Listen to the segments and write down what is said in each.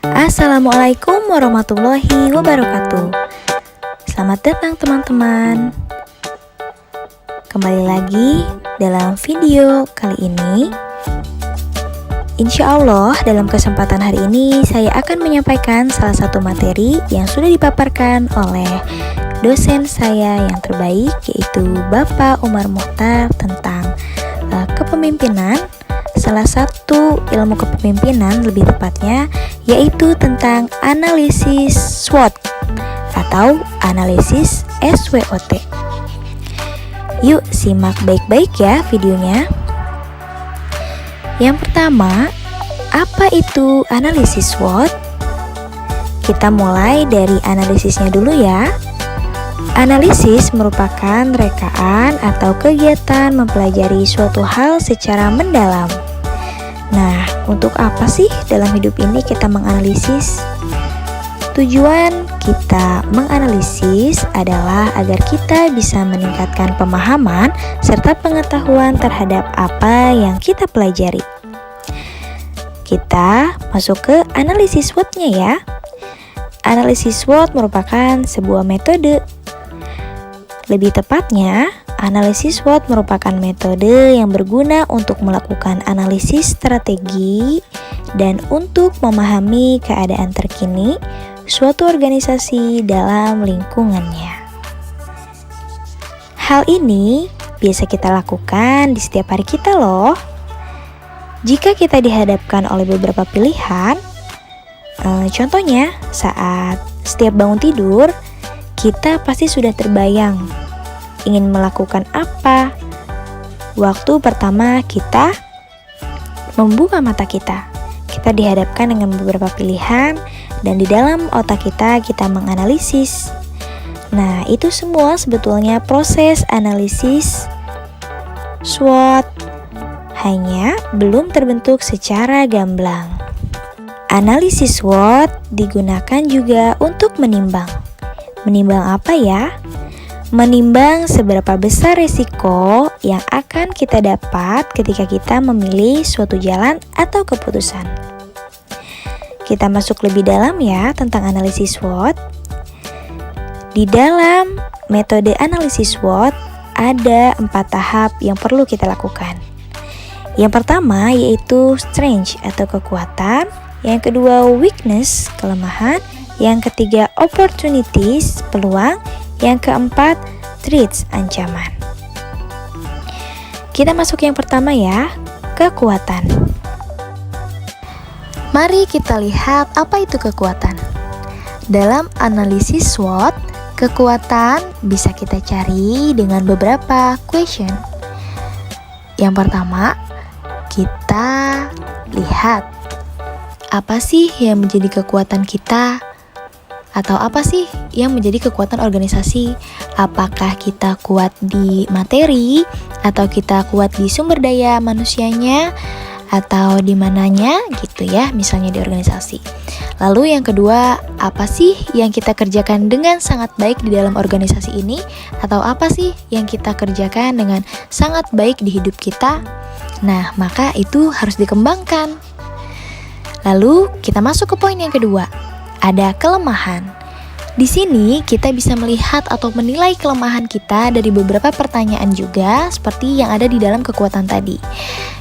Assalamualaikum warahmatullahi wabarakatuh. Selamat datang teman-teman. Kembali lagi dalam video kali ini. Insya Allah dalam kesempatan hari ini saya akan menyampaikan salah satu materi yang sudah dipaparkan oleh dosen saya yang terbaik, yaitu Bapak Umar Mukhtar, tentang kepemimpinan. Salah satu ilmu kepemimpinan lebih tepatnya yaitu tentang analisis SWOT atau analisis SWOT. Yuk simak baik-baik ya videonya. Yang pertama, apa itu analisis SWOT? Kita mulai dari analisisnya dulu ya. Analisis merupakan rekaan atau kegiatan mempelajari suatu hal secara mendalam. Nah, untuk apa sih dalam hidup ini kita menganalisis? Tujuan kita menganalisis adalah agar kita bisa meningkatkan pemahaman serta pengetahuan terhadap apa yang kita pelajari. Kita masuk ke analisis SWOT-nya ya. Analisis SWOT merupakan sebuah metode. Lebih tepatnya, analisis SWOT merupakan metode yang berguna untuk melakukan analisis strategi dan untuk memahami keadaan terkini suatu organisasi dalam lingkungannya. Hal ini biasa kita lakukan di setiap hari kita loh. Jika kita dihadapkan oleh beberapa pilihan, contohnya saat setiap bangun tidur, kita pasti sudah terbayang ingin melakukan apa. Waktu pertama kita membuka mata kita dihadapkan dengan beberapa pilihan dan di dalam otak kita menganalisis. Nah, itu semua sebetulnya proses analisis SWOT, hanya belum terbentuk secara gamblang. Analisis SWOT digunakan juga untuk menimbang. Menimbang apa ya? Menimbang seberapa besar risiko yang akan kita dapat ketika kita memilih suatu jalan atau keputusan. Kita masuk lebih dalam ya tentang analisis SWOT. Di dalam metode analisis SWOT ada 4 tahap yang perlu kita lakukan. Yang pertama yaitu strength atau kekuatan, yang kedua weakness, kelemahan, yang ketiga opportunities, peluang, yang keempat threats, ancaman. Kita masuk yang pertama ya, kekuatan. Mari kita lihat apa itu kekuatan. Dalam analisis SWOT, kekuatan bisa kita cari dengan beberapa question. Yang pertama, kita lihat apa sih yang menjadi kekuatan kita? Atau apa sih yang menjadi kekuatan organisasi? Apakah kita kuat di materi? Atau kita kuat di sumber daya manusianya? Atau di mananya gitu ya, misalnya di organisasi. Lalu yang kedua, apa sih yang kita kerjakan dengan sangat baik di dalam organisasi ini? Atau apa sih yang kita kerjakan dengan sangat baik di hidup kita? Nah, maka itu harus dikembangkan. Lalu kita masuk ke poin yang kedua. Ada kelemahan. Di sini kita bisa melihat atau menilai kelemahan kita dari beberapa pertanyaan juga seperti yang ada di dalam kekuatan tadi.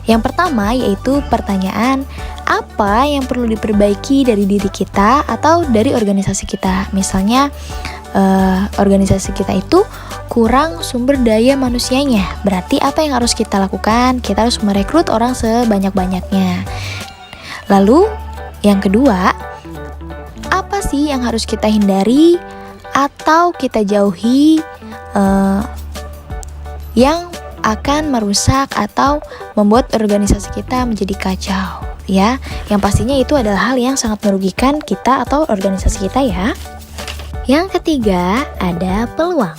Yang pertama yaitu pertanyaan, apa yang perlu diperbaiki dari diri kita atau dari organisasi kita? Misalnya organisasi kita itu kurang sumber daya manusianya. Berarti apa yang harus kita lakukan? Kita harus merekrut orang sebanyak-banyaknya. Lalu yang kedua, apa sih yang harus kita hindari atau kita jauhi yang akan merusak atau membuat organisasi kita menjadi kacau ya. Yang pastinya itu adalah hal yang sangat merugikan kita atau organisasi kita ya. Yang ketiga ada peluang.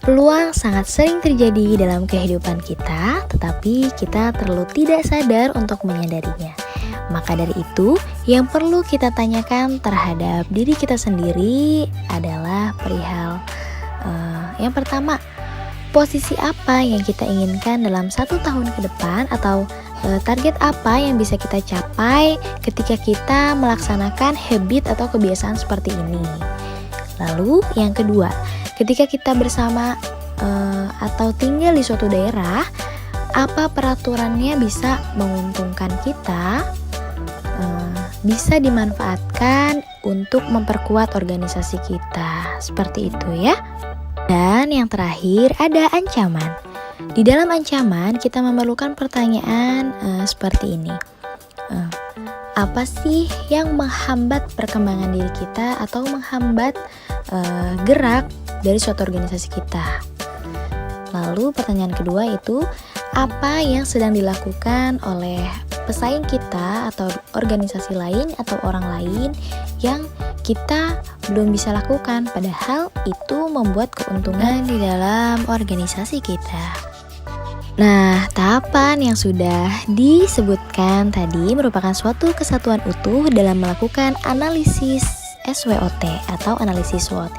Peluang sangat sering terjadi dalam kehidupan kita, tetapi kita terlalu tidak sadar untuk menyadarinya. Maka dari itu, yang perlu kita tanyakan terhadap diri kita sendiri adalah perihal yang pertama, posisi apa yang kita inginkan dalam 1 tahun ke depan atau target apa yang bisa kita capai ketika kita melaksanakan habit atau kebiasaan seperti ini. Lalu yang kedua, ketika kita bersama atau tinggal di suatu daerah, apa peraturannya bisa menguntungkan kita, bisa dimanfaatkan untuk memperkuat organisasi kita. Seperti itu ya. Dan yang terakhir ada ancaman. Di dalam ancaman kita memerlukan pertanyaan seperti ini. Apa sih yang menghambat perkembangan diri kita atau menghambat gerak dari suatu organisasi kita? Lalu pertanyaan kedua itu, apa yang sedang dilakukan oleh pesaing kita atau organisasi lain atau orang lain yang kita belum bisa lakukan, padahal itu membuat keuntungan di dalam organisasi kita. Nah, tahapan yang sudah disebutkan tadi merupakan suatu kesatuan utuh dalam melakukan analisis SWOT atau analisis SWOT.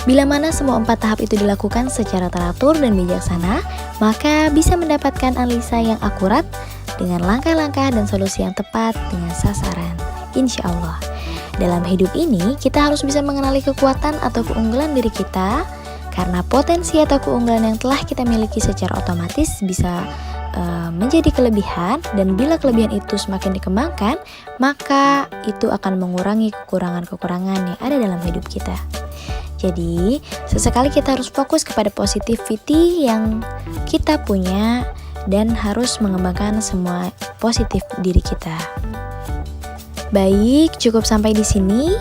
Bila mana semua 4 tahap itu dilakukan secara teratur dan bijaksana, maka bisa mendapatkan analisa yang akurat dengan langkah-langkah dan solusi yang tepat dengan sasaran. Insya Allah. Dalam hidup ini, kita harus bisa mengenali kekuatan atau keunggulan diri kita, karena potensi atau keunggulan yang telah kita miliki secara otomatis bisa menjadi kelebihan, dan bila kelebihan itu semakin dikembangkan, maka itu akan mengurangi kekurangan-kekurangan yang ada dalam hidup kita. Jadi, sesekali kita harus fokus kepada positivity yang kita punya dan harus mengembangkan semua positif diri kita. Baik, cukup sampai di sini.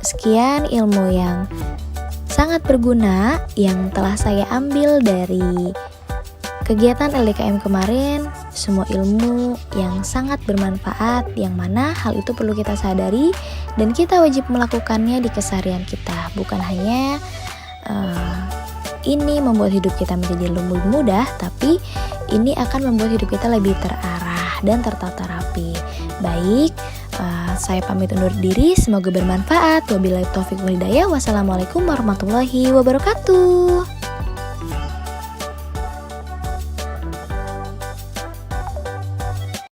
Sekian ilmu yang sangat berguna yang telah saya ambil dari kegiatan LDKM kemarin. Semua ilmu yang sangat bermanfaat, yang mana hal itu perlu kita sadari dan kita wajib melakukannya di keseharian kita. Bukan hanya ini membuat hidup kita menjadi lebih mudah, tapi ini akan membuat hidup kita lebih terarah dan tertata rapi. Baik, saya pamit undur diri, semoga bermanfaat. Wabillahi taufiq wal hidayah. Wassalamualaikum warahmatullahi wabarakatuh.